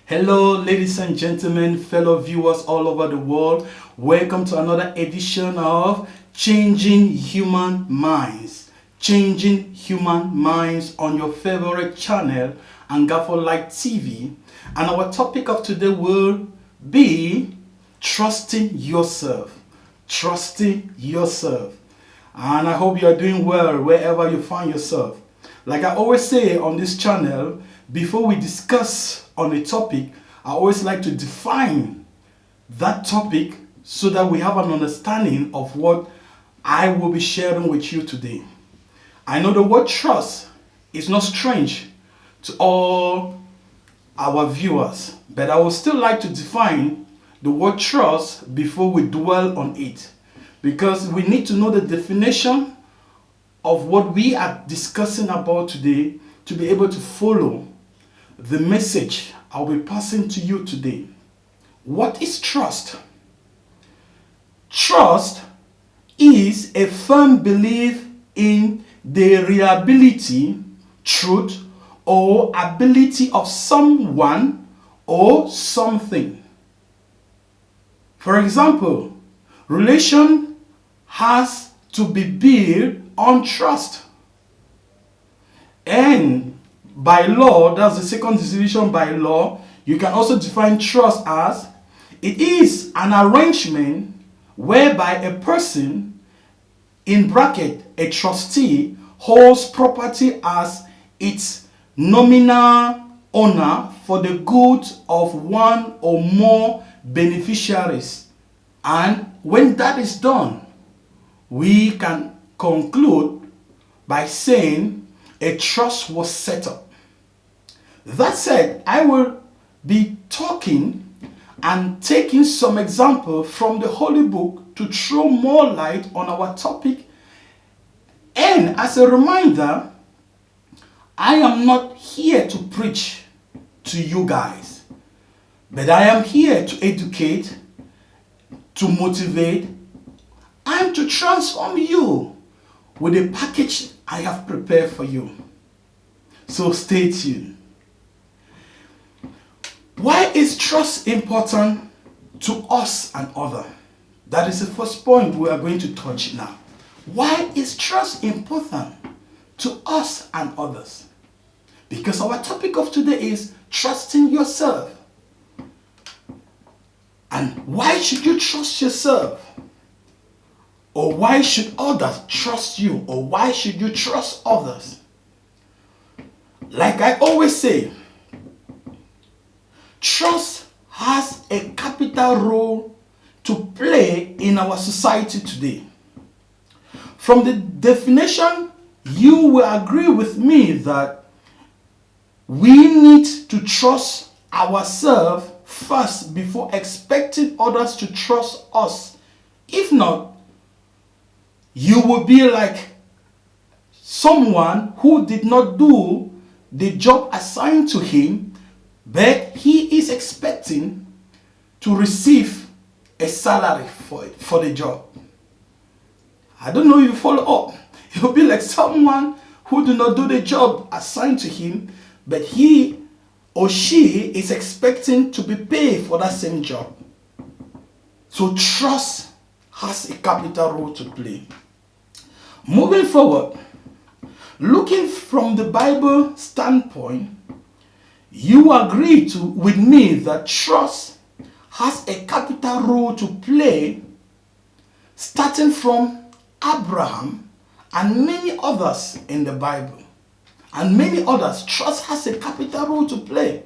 Hello, ladies and gentlemen, fellow viewers all over the world. Welcome to another edition of Changing Human Minds. Changing Human Minds on your favorite channel, Angafo Light TV. And our topic of today will be trusting yourself. Trusting yourself. And I hope you are doing well wherever you find yourself. Like I always say on this channel, before we discuss on a topic, I always like to define that topic so that we have an understanding of what I will be sharing with you today. I know the word trust is not strange to all our viewers, but I would still like to define the word trust before we dwell on it, because we need to know the definition of what we are discussing about today to be able to follow the message I'll be passing to you today. What is trust? Trust is a firm belief in the reliability, truth, or ability of someone or something. For example, relation has to be built on trust. And by law, that's the second definition by law, you can also define trust as it is an arrangement whereby a person, in bracket, a trustee, holds property as its nominal owner for the good of one or more beneficiaries. And when that is done, we can conclude by saying a trust was set up. That said, I will be talking and taking some example from the Holy Book to throw more light on our topic. And as a reminder, I am not here to preach to you guys, but I am here to educate, to motivate, and to transform you with a package I have prepared for you. So stay tuned. Why is trust important to us and others? That is the first point we are going to touch now. Why is trust important to us and others? Because our topic of today is trusting yourself. And why should you trust yourself? Or why should others trust you? Or why should you trust others? Like I always say, trust has a capital role to play in our society today. From the definition, you will agree with me that we need to trust ourselves first before expecting others to trust us. If not, you will be like someone who did not do the job assigned to him, but he is expecting to receive a salary for the job. I don't know if you follow up. You'll be like someone who did not do the job assigned to him, but he or she is expecting to be paid for that same job. So trust has a capital role to play. Moving forward, looking from the Bible standpoint, you agree with me that trust has a capital role to play, starting from Abraham and many others in the Bible. And many others, trust has a capital role to play.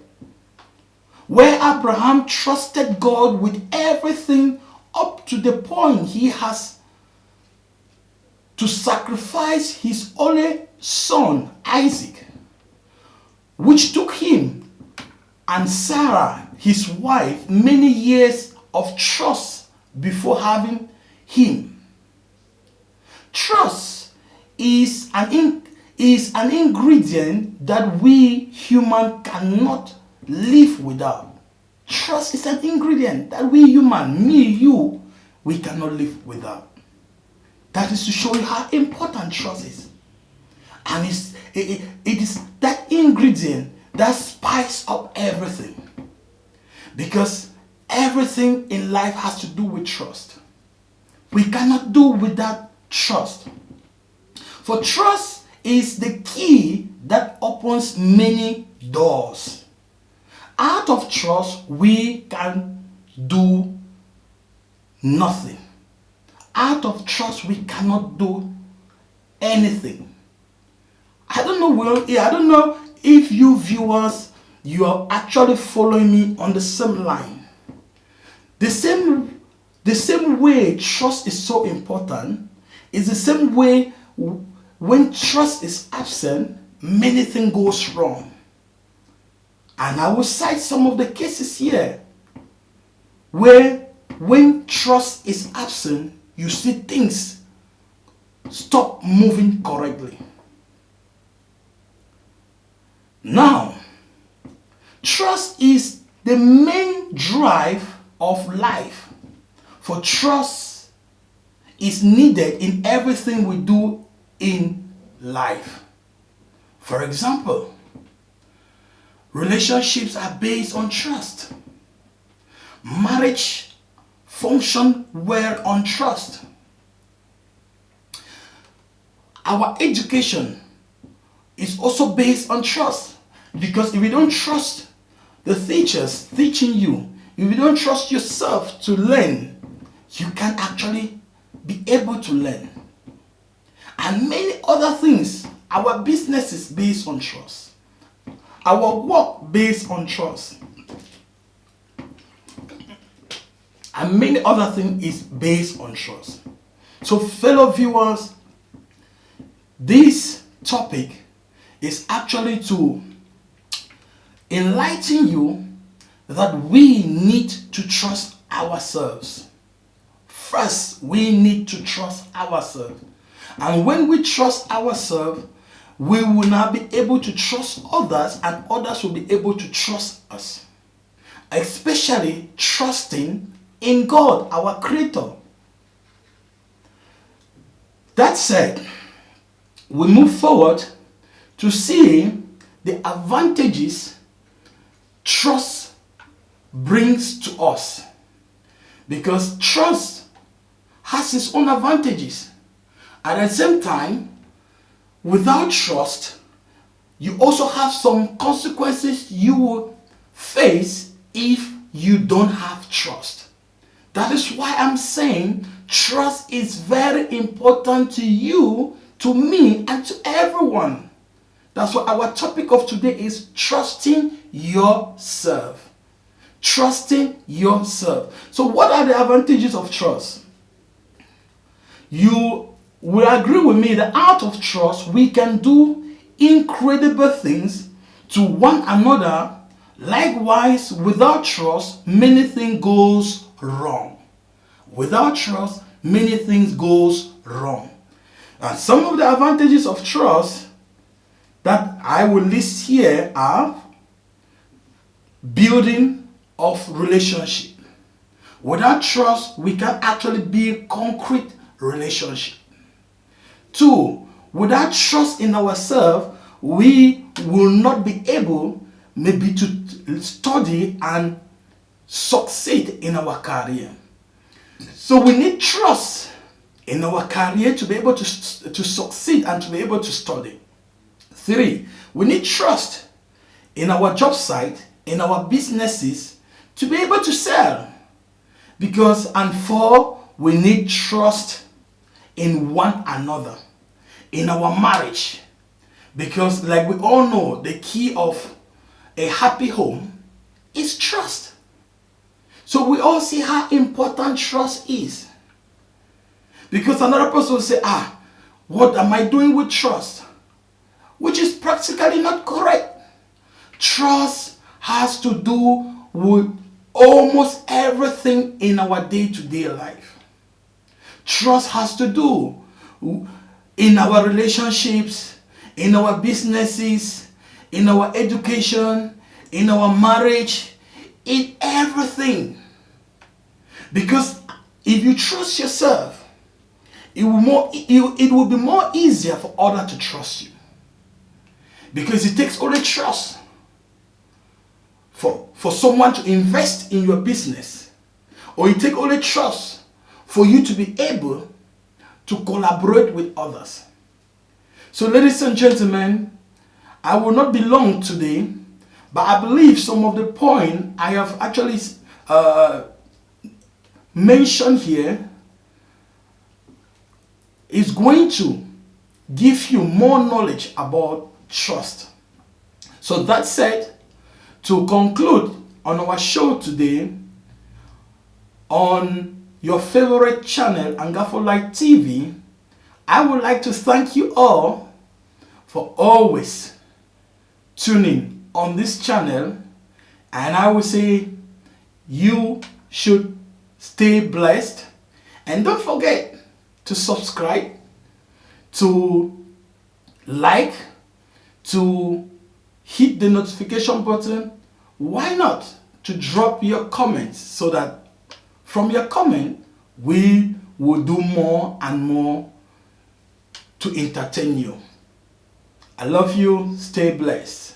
Where Abraham trusted God with everything up to the point he has to sacrifice his only son, Isaac, which took him and Sarah, his wife, many years of trust before having him. Trust is an ingredient that we human cannot live without. Trust is an ingredient that we human, me, you, we cannot live without. That is to show you how important trust is. And it is that ingredient that spices up everything. Because everything in life has to do with trust. We cannot do without trust. For trust is the key that opens many doors. Out of trust, we can do nothing. Out of trust, we cannot do anything. I don't know if you viewers, you are actually following me on the same line. The same way trust is so important is the same way when trust is absent, many things goes wrong. And I will cite some of the cases here where when trust is absent, you see things stop moving correctly. Now, trust is the main drive of life. For trust is needed in everything we do in life. For example, relationships are based on trust. Marriage functions well on trust. Our education is also based on trust. Because if you don't trust the teachers teaching you, if you don't trust yourself to learn, you can't actually be able to learn. And many other things. Our business is based on trust. Our work based on trust. And many other things is based on trust. So fellow viewers, this topic is actually to enlighten you that we need to trust ourselves. First, we need to trust ourselves. And when we trust ourselves, we will now be able to trust others, and others will be able to trust us. Especially trusting in God, our Creator. That said, we move forward to see the advantages trust brings to us. Because trust has its own advantages. At the same time, without trust, you also have some consequences you will face if you don't have trust. That is why I'm saying trust is very important to you, to me, and to everyone. That's why our topic of today is trusting yourself. Trusting yourself. So what are the advantages of trust? You will agree with me that out of trust, we can do incredible things to one another. Likewise, without trust, many things goes wrong. Without trust, many things goes wrong. And some of the advantages of trust that I will list here are building of relationship. Without trust, we can actually build concrete relationship. 2, without trust in ourselves, we will not be able maybe to study and succeed in our career. So we need trust in our career to be able to succeed and to be able to study. 3, we need trust in our job site, in our businesses, to be able to sell. And 4, we need trust in one another, in our marriage. Because like we all know, the key of a happy home is trust. So we all see how important trust is. Because another person will say, what am I doing with trust? Which is practically not correct. Trust has to do with almost everything in our day-to-day life. Trust has to do in our relationships, in our businesses, in our education, in our marriage, in everything. Because if you trust yourself, it will be more easier for others to trust you. Because it takes only trust for someone to invest in your business, or it takes only trust for you to be able to collaborate with others. So ladies and gentlemen, I will not be long today, but I believe some of the points I have actually mentioned here is going to give you more knowledge about trust. So that said, to conclude on our show today on your favorite channel, Angafo Light TV, I would like to thank you all for always tuning on this channel, and I will say you should stay blessed, and don't forget to subscribe, to like, to hit the notification button. Why not to drop your comments, so that from your comment we will do more and more to entertain you. I love you. Stay blessed.